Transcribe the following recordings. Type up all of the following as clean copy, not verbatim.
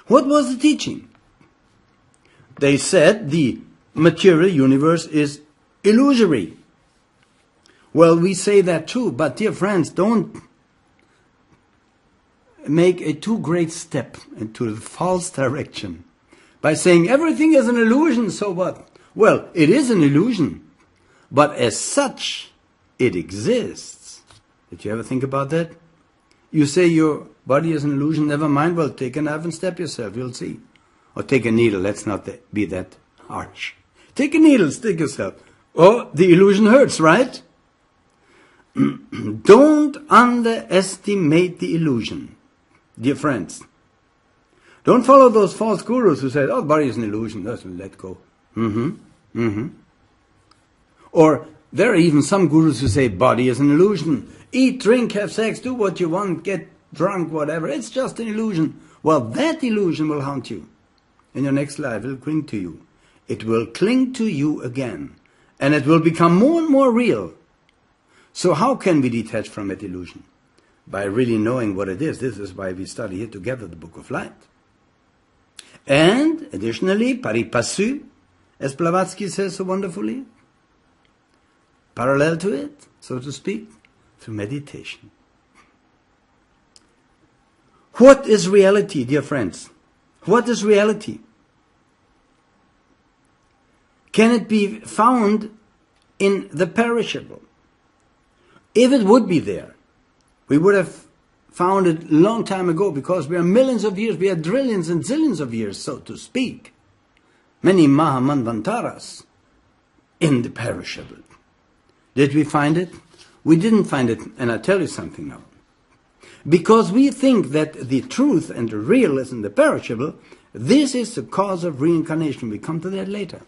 What was the teaching? They said the material universe is illusory. Well, we say that too, but dear friends, don't make a too great step into the false direction by saying everything is an illusion, so what? Well, it is an illusion, but as such, it exists. Did you ever think about that? You say your body is an illusion, never mind, well, take a knife and stab yourself, you'll see. Or take a needle, let's not be that harsh. Take a needle, stick yourself. Oh, the illusion hurts, right? Don't underestimate the illusion, dear friends. Don't follow those false gurus who say, oh, body is an illusion, let's let go. Or there are even some gurus who say body is an illusion. Eat, drink, have sex, do what you want, get drunk, whatever. It's just an illusion. Well, that illusion will haunt you. In your next life, it will cling to you. It will cling to you again. And it will become more and more real. So how can we detach from that illusion? By really knowing what it is. This is why we study here together the Book of Light. And, additionally, pari passu, as Blavatsky says so wonderfully, parallel to it, so to speak, through meditation. What is reality, dear friends? What is reality? Can it be found in the perishable? If it would be there, we would have found it a long time ago, because we are millions of years, we are trillions and zillions of years, so to speak. Many Mahamanvantaras in the perishable. Did we find it? We didn't find it, and I'll tell you something now. Because we think that the truth and the real is in the perishable, this is the cause of reincarnation. We come to that later.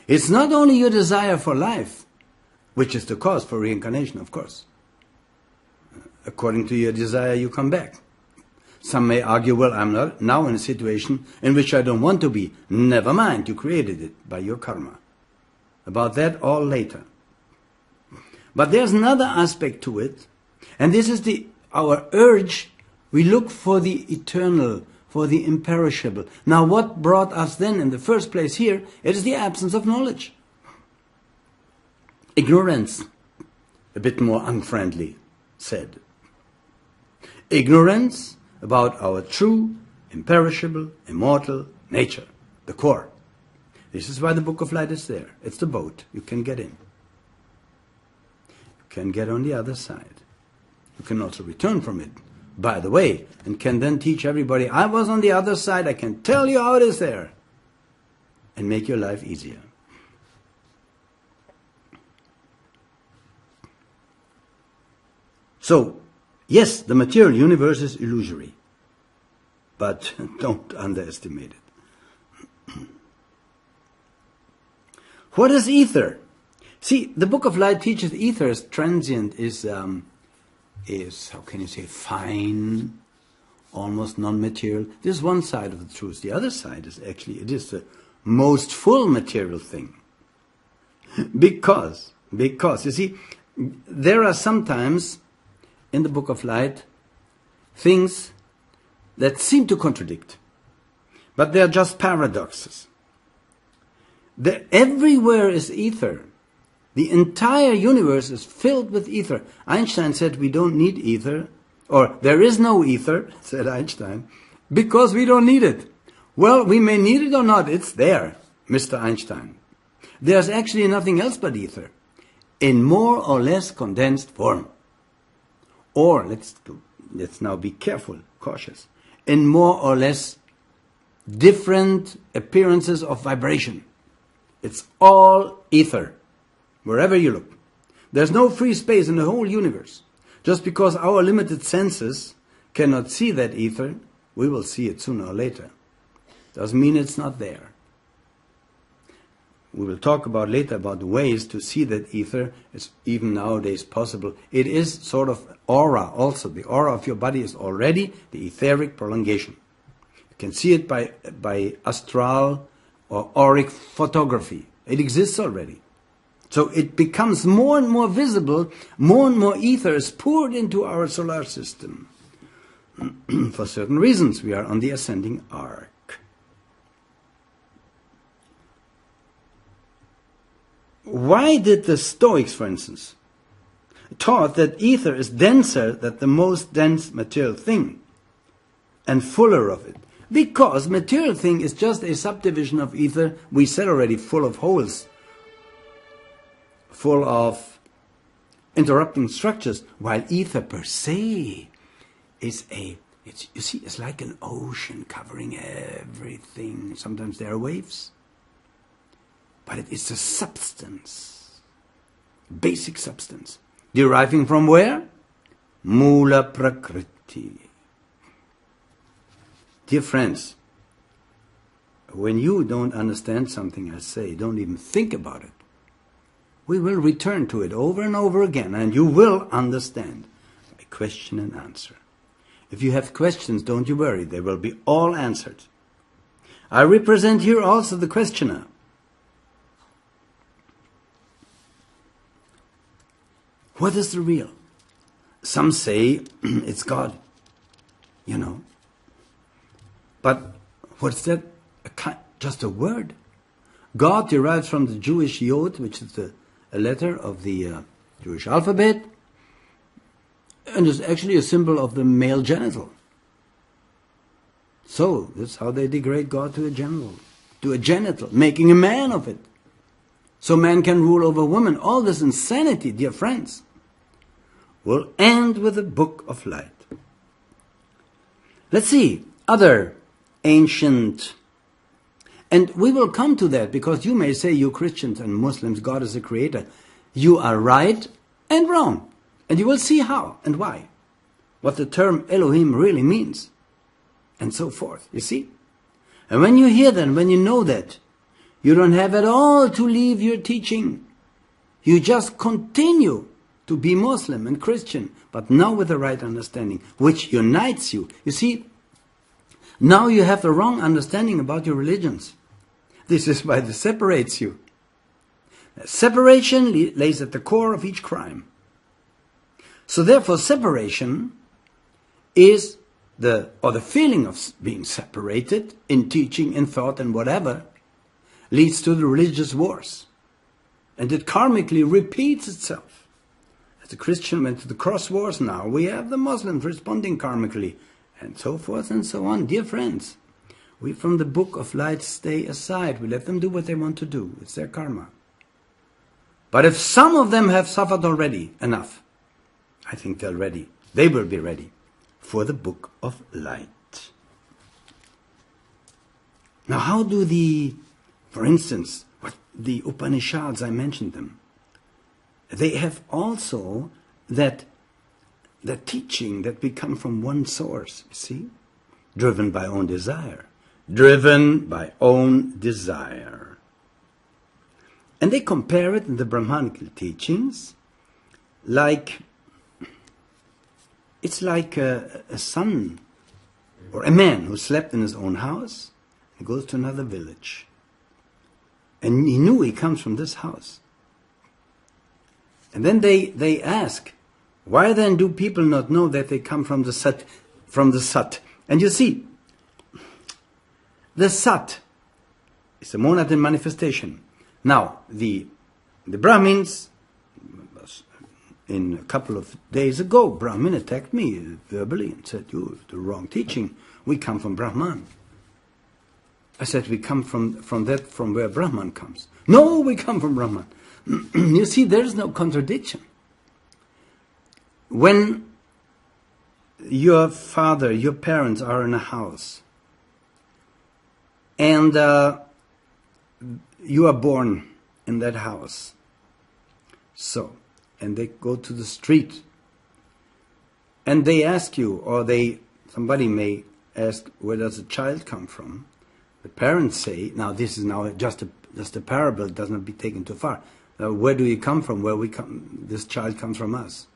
It's not only your desire for life, which is the cause for reincarnation, of course. According to your desire, you come back. Some may argue, well, I'm not now in a situation in which I don't want to be. Never mind, you created it by your karma. About that all later. But there's another aspect to it, and this is our urge. We look for the eternal, for the imperishable. Now, what brought us then in the first place here? It is the absence of knowledge. Ignorance, a bit more unfriendly said. Ignorance about our true, imperishable, immortal nature, the core. This is why the Book of Light is there. It's the boat. You can get in. You can get on the other side. You can also return from it, by the way, and can then teach everybody, I was on the other side, I can tell you how it is there, and make your life easier. So, yes, the material universe is illusory, but don't underestimate it. What is ether? See, the Book of Light teaches ether is transient, is how can you say, fine, almost non-material. This is one side of the truth. The other side is actually, it is the most full material thing. Because, you see, there are sometimes in the Book of Light things that seem to contradict, but they are just paradoxes. Everywhere is ether. The entire universe is filled with ether. Einstein said we don't need ether, or there is no ether, said Einstein, because we don't need it. Well, we may need it or not, it's there, Mr. Einstein. There's actually nothing else but ether, in more or less condensed form. Or, let's now be careful, cautious, in more or less different appearances of vibration. It's all ether, wherever you look. There's no free space in the whole universe. Just because our limited senses cannot see that ether, we will see it sooner or later. Doesn't mean it's not there. We will talk about later about the ways to see that ether is even nowadays possible. It is sort of aura also. The aura of your body is already the etheric prolongation. You can see it by astral or auric photography. It exists already. So it becomes more and more visible, more and more ether is poured into our solar system. For certain reasons, we are on the ascending arc. Why did the Stoics, for instance, taught that ether is denser than the most dense material thing and fuller of it? Because material thing is just a subdivision of ether, we said already, full of holes, full of interrupting structures, while ether per se is it's like an ocean covering everything. Sometimes there are waves, but it is a substance, basic substance, deriving from where? Mula Prakriti. Dear friends, when you don't understand something I say, don't even think about it. We will return to it over and over again, and you will understand by question and answer. If you have questions, don't you worry, they will be all answered. I represent here also the questioner. What is the real? Some say it's God, But what's that? Just a word. God derives from the Jewish Yod, which is a letter of the Jewish alphabet, and is actually a symbol of the male genital. So, that's how they degrade God to a genital, making a man of it. So man can rule over woman. All this insanity, dear friends, will end with the Book of Light. Let's see, other ancient, and we will come to that, because you may say, you Christians and Muslims, God is a creator. You are right and wrong. And you will see how and why. What the term Elohim really means. And so forth, you see? And when you hear that, when you know that, you don't have at all to leave your teaching. You just continue to be Muslim and Christian, but now with the right understanding, which unites you. You see, now you have the wrong understanding about your religions. This is why this separates you. Separation lays at the core of each crime. So therefore, separation is the feeling of being separated in teaching, in thought, and whatever, leads to the religious wars. And it karmically repeats itself. As the Christian went to the cross wars, now we have the Muslims responding karmically, and so forth and so on. Dear friends, we from the Book of Light stay aside. We let them do what they want to do. It's their karma. But if some of them have suffered already enough, I think they will be ready for the Book of Light. Now how do for instance, the Upanishads, I mentioned them, they have also that teaching that we come from one source, you see, driven by own desire. Driven by own desire. And they compare it in the Brahmanical teachings it's like a son or a man who slept in his own house and goes to another village. And he knew he comes from this house. And then they ask, why then do people not know that they come from the Sat? And you see, the Sat is the monad in manifestation. Now, the Brahmins, in a couple of days ago, Brahmin attacked me verbally and said, you have the wrong teaching. We come from Brahman. I said, we come from where Brahman comes. No, we come from Brahman. You see, there is no contradiction. When your father, your parents are in a house, and you are born in that house, and they go to the street, and they ask you, or somebody may ask, where does the child come from? The parents say, now this is now just a parable, it does not be taken too far. Where do you come from? Where we come? This child comes from us.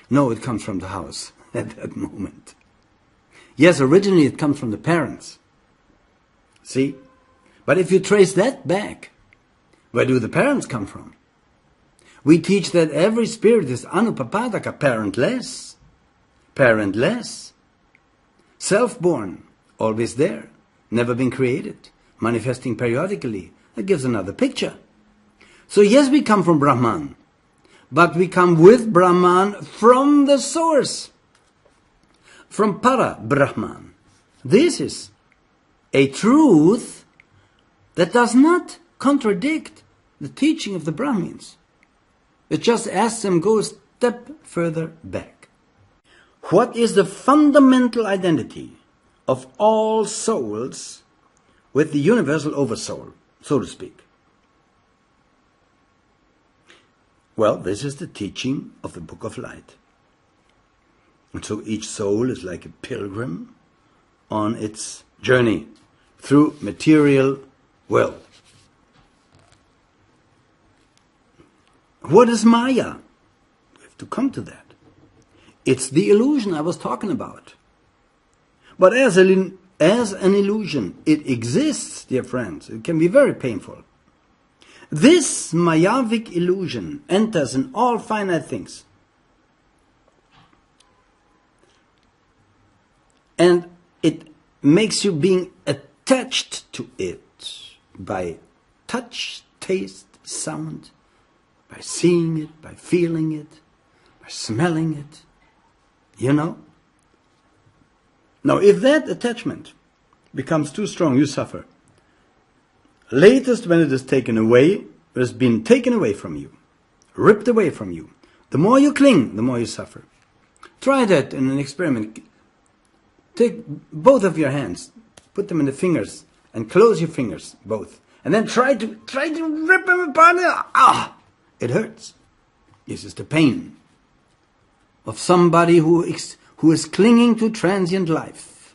No, it comes from the house at that moment. Yes, originally it comes from the parents. See? But if you trace that back, where do the parents come from? We teach that every spirit is anupapadaka, parentless. Parentless. self-born, always there, never been created, manifesting periodically. That gives another picture. So yes, we come from Brahman, but we come with Brahman from the source, from Para Brahman. This is a truth that does not contradict the teaching of the Brahmins. It just asks them go a step further back. What is the fundamental identity of all souls with the universal oversoul, so to speak? Well, this is the teaching of the Book of Light. And so each soul is like a pilgrim on its journey through material world. What is Maya? We have to come to that. It's the illusion I was talking about. But as an illusion, it exists, dear friends. It can be very painful. This Mayavic illusion enters in all finite things. And it makes you being attached to it by touch, taste, sound, by seeing it, by feeling it, by smelling it. You know? Now, if that attachment becomes too strong, you suffer. Latest, when it is taken away, it has been taken away from you, ripped away from you. The more you cling, the more you suffer. Try that in an experiment. Take both of your hands, put them in the fingers, and close your fingers, both. And then try to rip them apart. Ah! It hurts. This is the pain of somebody who is clinging to transient life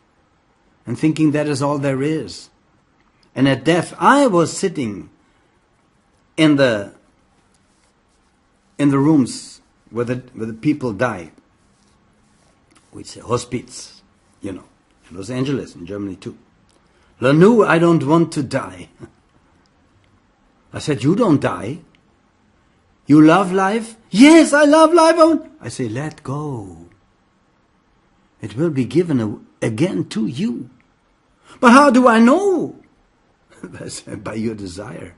and thinking that is all there is. And at death, I was sitting in the rooms where the people die. We say hospice, you know, in Los Angeles, in Germany too. Lanu, I don't want to die. I said, you don't die. You love life? Yes, I love life. I say, let go. It will be given again to you. But how do I know? I said, by your desire.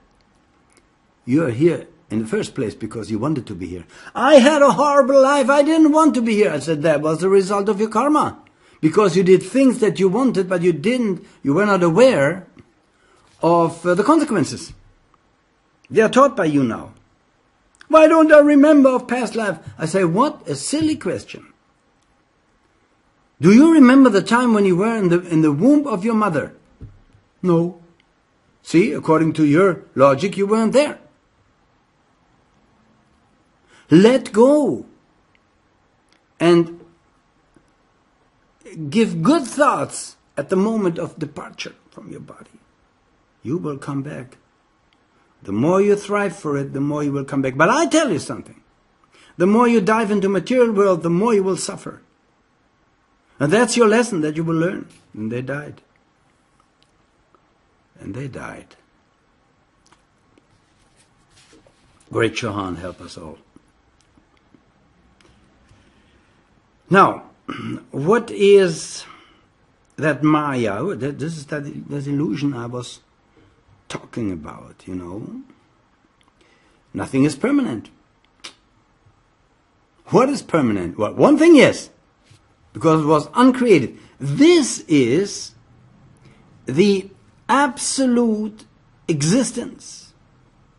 You are here in the first place because you wanted to be here. I had a horrible life. I didn't want to be here. I said, that was the result of your karma. Because you did things that you wanted, but you didn't. You were not aware of the consequences. They are taught by you now. Why don't I remember of past life? I say, what a silly question. Do you remember the time when you were in the womb of your mother? No. See, according to your logic, you weren't there. Let go. And give good thoughts at the moment of departure from your body. You will come back. The more you thrive for it, the more you will come back. But I tell you something. The more you dive into material world, the more you will suffer. And that's your lesson that you will learn. And they died. And they died. Great Chauhan, help us all. Now, what is that Maya? This is that illusion I was talking about, you know. Nothing is permanent. What is permanent? Well, one thing is, because it was uncreated. This is the absolute existence